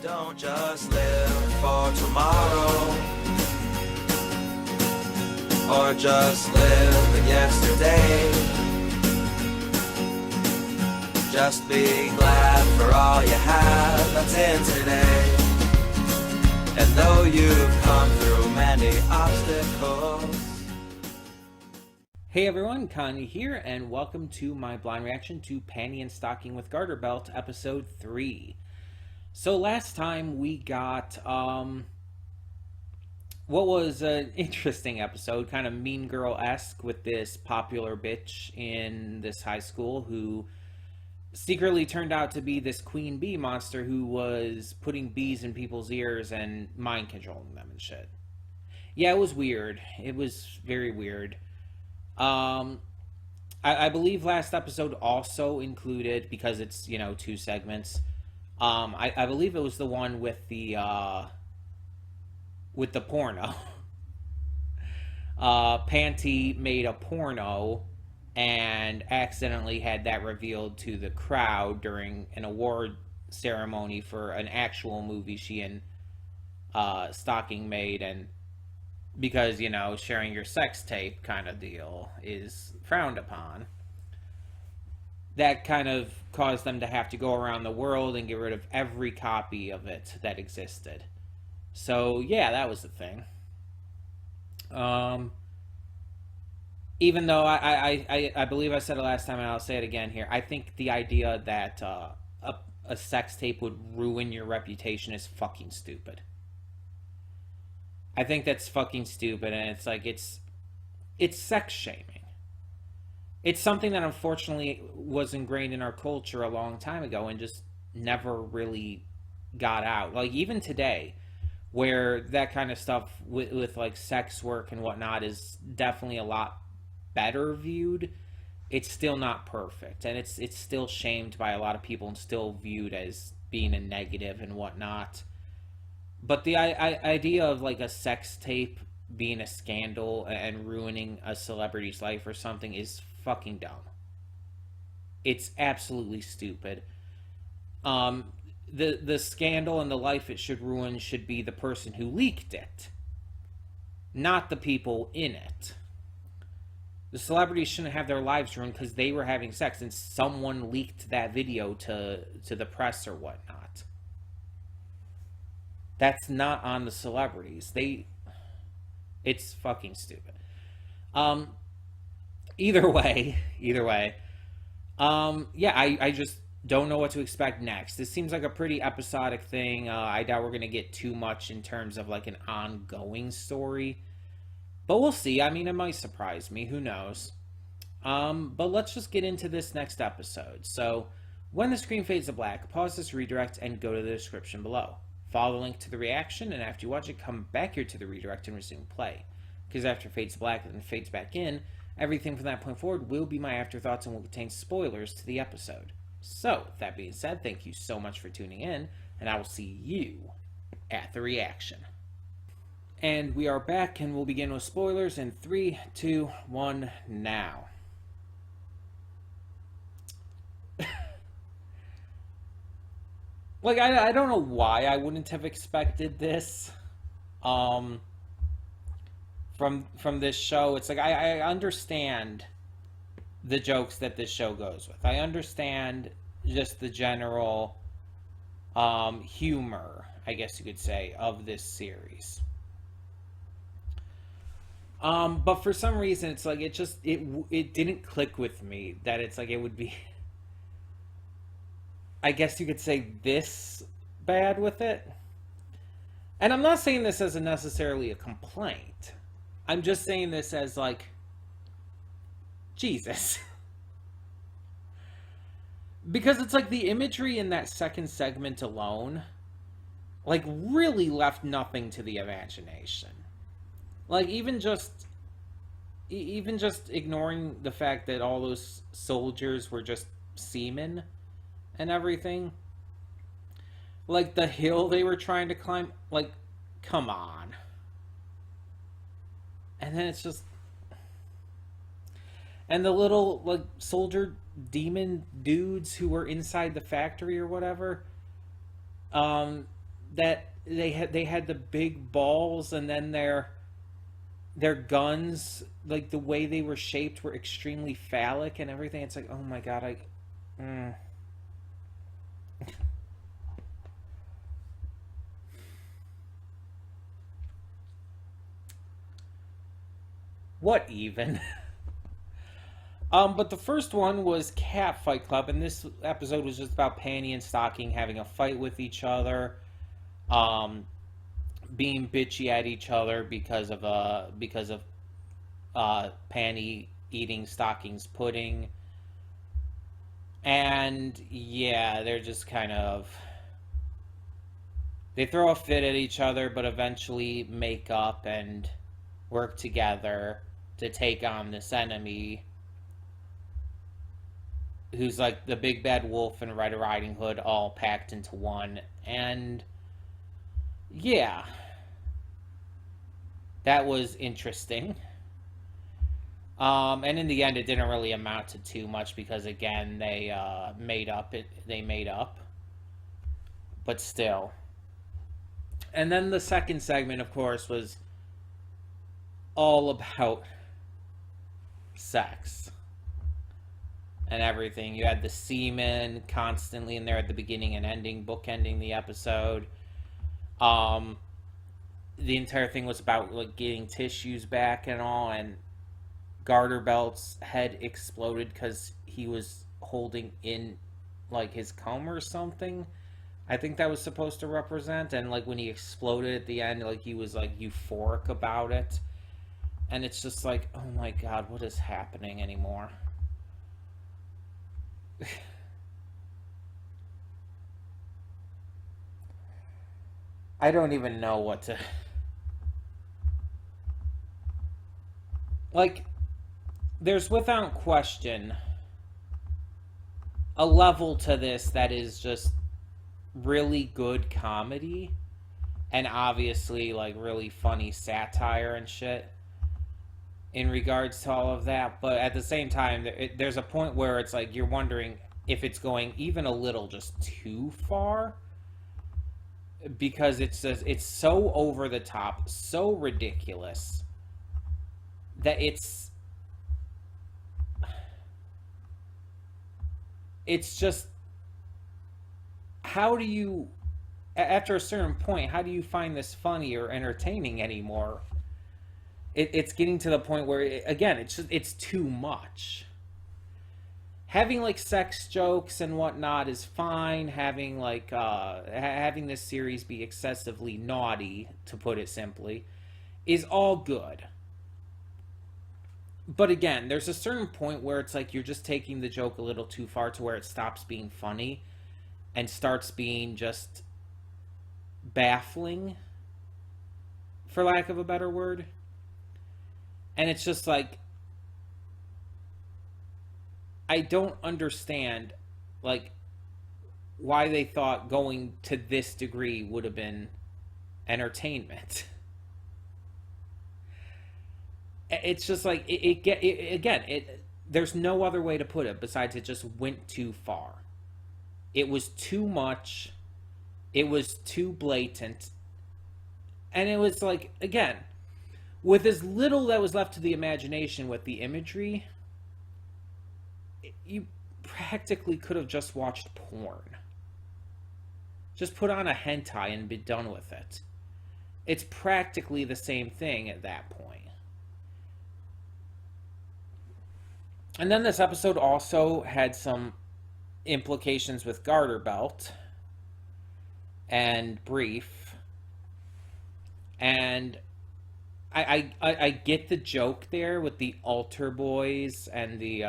Don't just live for tomorrow, or just live in yesterday. Just be glad for all you have that's in today. And though you've come through many obstacles. Hey everyone, Connie here, and welcome to my blind reaction to Panty and Stocking with Garterbelt, episode 3. So last time we got, what was an interesting episode, kind of Mean Girl-esque, with this popular bitch in this high school who secretly turned out to be this queen bee monster who was putting bees in people's ears and mind controlling them and shit. Yeah, it was weird. It was very weird. I believe last episode also included, because it's, 2 segments, I believe it was the one with the porno. Panty made a porno and accidentally had that revealed to the crowd during an award ceremony for an actual movie she and Stocking made, and because, sharing your sex tape kind of deal is frowned upon. That kind of caused them to have to go around the world and get rid of every copy of it that existed. So, yeah, that was the thing. Even though I believe I said it last time, and I'll say it again here, I think the idea that a sex tape would ruin your reputation is fucking stupid. I think that's fucking stupid, and it's like, it's sex shaming. It's something that unfortunately was ingrained in our culture a long time ago and just never really got out. Like, even today, where that kind of stuff with like sex work and whatnot is definitely a lot better viewed, it's still not perfect, and it's still shamed by a lot of people and still viewed as being a negative and whatnot. But the idea of like a sex tape being a scandal and ruining a celebrity's life or something is fucking dumb. It's absolutely stupid. The scandal and the life it should ruin should be the person who leaked it, not the people in it. The celebrities shouldn't have their lives ruined because they were having sex and someone leaked that video to the press or whatnot. That's not on the celebrities. It's fucking stupid. Either way, yeah, I just don't know what to expect next. This seems like a pretty episodic thing. I doubt we're going to get too much in terms of like an ongoing story. But we'll see. I mean, it might surprise me. Who knows? But let's just get into this next episode. So, when the screen fades to black, pause this redirect and go to the description below. Follow the link to the reaction, and after you watch it, come back here to the redirect and resume play. Because after it fades to black and fades back in, everything from that point forward will be my afterthoughts and will contain spoilers to the episode. So, with that being said, thank you so much for tuning in, and I will see you at the reaction. And we are back, and we'll begin with spoilers in 3, 2, 1, now. Like, I don't know why I wouldn't have expected this from this show. It's like, I understand the jokes that this show goes with. I understand just the general humor, I guess you could say, of this series. But for some reason, it's like, it didn't click with me that it's like it would be, I guess you could say, this bad with it. And I'm not saying this as necessarily a complaint. I'm just saying this as like, Jesus. Because it's like the imagery in that second segment alone, like, really left nothing to the imagination. Like, even just ignoring the fact that all those soldiers were just seamen and everything. Like, the hill they were trying to climb, like, come on. And then it's just... And the little, like, soldier demon dudes who were inside the factory or whatever, that they had the big balls, and then their guns, like the way they were shaped, were extremely phallic and everything. It's like, oh my god, what even? But the first one was Cat Fight Club, and this episode was just about Panty and Stocking having a fight with each other, being bitchy at each other because of Panty eating Stocking's pudding, and yeah, they're just kind of, they throw a fit at each other, but eventually make up and work together to take on this enemy who's like the big bad wolf and Red Riding Hood all packed into one. And yeah, that was interesting. And in the end, it didn't really amount to too much because, again, they made up. But still. And then the second segment, of course, was all about sex and everything. You had the semen constantly in there at the beginning and ending, bookending the episode. The entire thing was about like getting tissues back and all, and Garterbelt's head exploded because he was holding in like his comb or something. I think that was supposed to represent, and like when he exploded at the end, like he was like euphoric about it. And it's just like, oh my god, what is happening anymore? I don't even know what to... Like, there's without question a level to this that is just really good comedy and obviously like really funny satire and shit in regards to all of that, but at the same time, there's a point where it's like you're wondering if it's going even a little just too far, because it's so over the top, so ridiculous, that it's just, how do you, after a certain point, how do you find this funny or entertaining anymore? It's getting to the point where, again, it's too much. Having like sex jokes and whatnot is fine. Having like having this series be excessively naughty, to put it simply, is all good. But again, there's a certain point where it's like you're just taking the joke a little too far to where it stops being funny and starts being just baffling, for lack of a better word. And it's just like, I don't understand, like, why they thought going to this degree would have been entertainment. It's just like, there's no other way to put it besides it just went too far. It was too much. It was too blatant. And it was like, again, with as little that was left to the imagination with the imagery, you practically could have just watched porn. Just put on a hentai and be done with it. It's practically the same thing at that point. And then this episode also had some implications with Garterbelt and Brief. And I get the joke there with the altar boys and the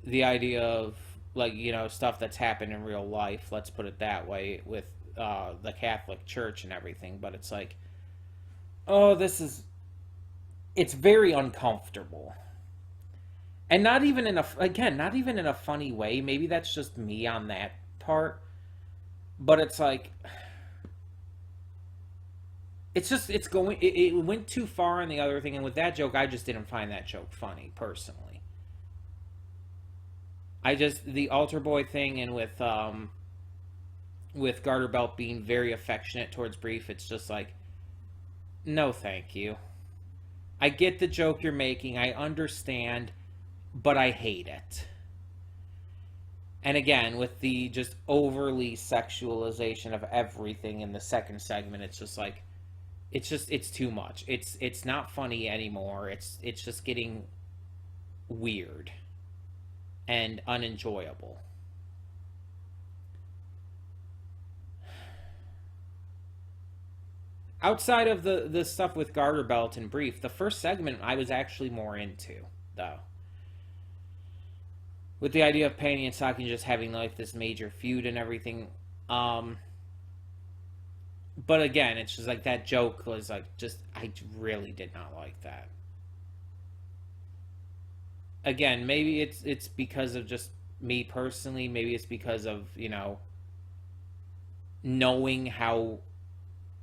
idea of, like, you know, stuff that's happened in real life, let's put it that way, with the Catholic Church and everything. But it's like, oh, it's very uncomfortable. And not even in a funny way. Maybe that's just me on that part. But it's like, it went too far on the other thing. And with that joke, I just didn't find that joke funny, personally. The altar boy thing, and with with Garterbelt being very affectionate towards Brief, it's just like, no thank you. I get the joke you're making, I understand, but I hate it. And again, with the just overly sexualization of everything in the second segment, it's just like, it's too much. It's not funny anymore. It's just getting weird and unenjoyable. Outside of the stuff with Garterbelt and Brief, the first segment I was actually more into, though. With the idea of Panty and Stocking just having like this major feud and everything. But again, it's just like that joke was like just, I really did not like that. Again, maybe it's because of just me personally. Maybe it's because of, knowing how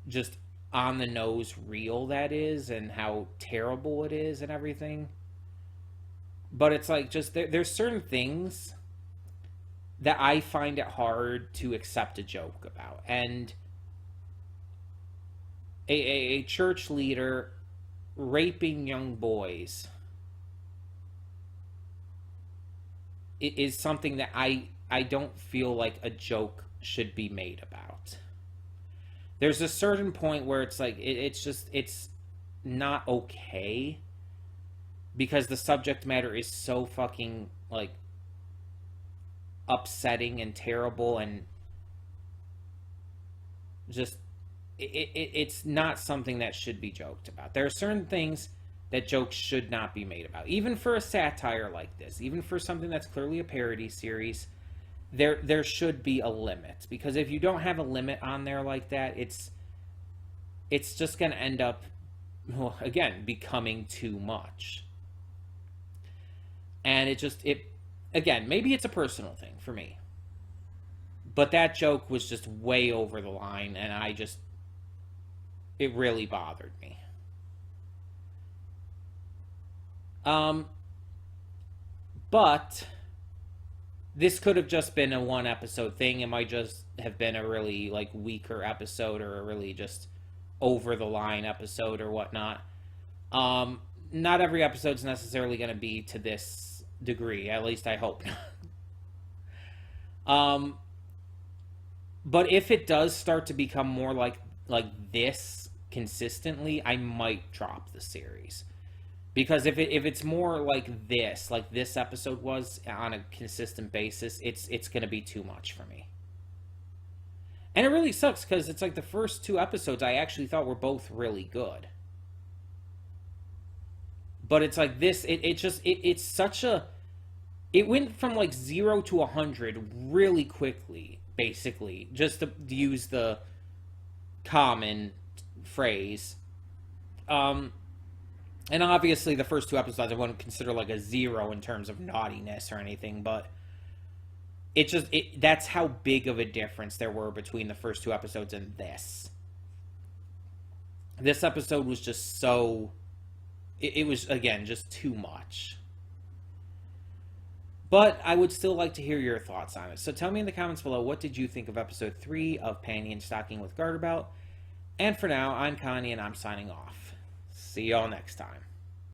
just on the nose real that is and how terrible it is and everything. But it's like just there's certain things that I find it hard to accept a joke about. And a church leader raping young boys is something that I don't feel like a joke should be made about. There's a certain point where it's like it's not okay, because the subject matter is so fucking like upsetting and terrible, and just it's not something that should be joked about. There are certain things that jokes should not be made about, even for a satire like this, even for something that's clearly a parody series. There should be a limit, because if you don't have a limit on there like that, it's just going to end up, well, again, becoming too much. And again, maybe it's a personal thing for me, but that joke was just way over the line, and it really bothered me. But this could have just been a one episode thing. It might just have been a really like weaker episode, or a really just over the line episode or whatnot. Not every episode's necessarily going to be to this degree. At least I hope not. But if it does start to become more like this consistently, I might drop the series. Because if it's more like this episode was on a consistent basis, it's going to be too much for me. And it really sucks, because it's like the first two episodes I actually thought were both really good. But it's like this, it's such a... It went from like 0 to 100 really quickly, basically. Just to use the common phrase. And obviously the first two episodes I wouldn't consider like a 0 in terms of naughtiness or anything, but that's how big of a difference there were between the first two episodes and this. This episode was just so... It was, again, just too much. But I would still like to hear your thoughts on it. So tell me in the comments below, what did you think of episode 3 of Panty and Stocking with Garterbelt? And for now, I'm Connie, and I'm signing off. See y'all next time.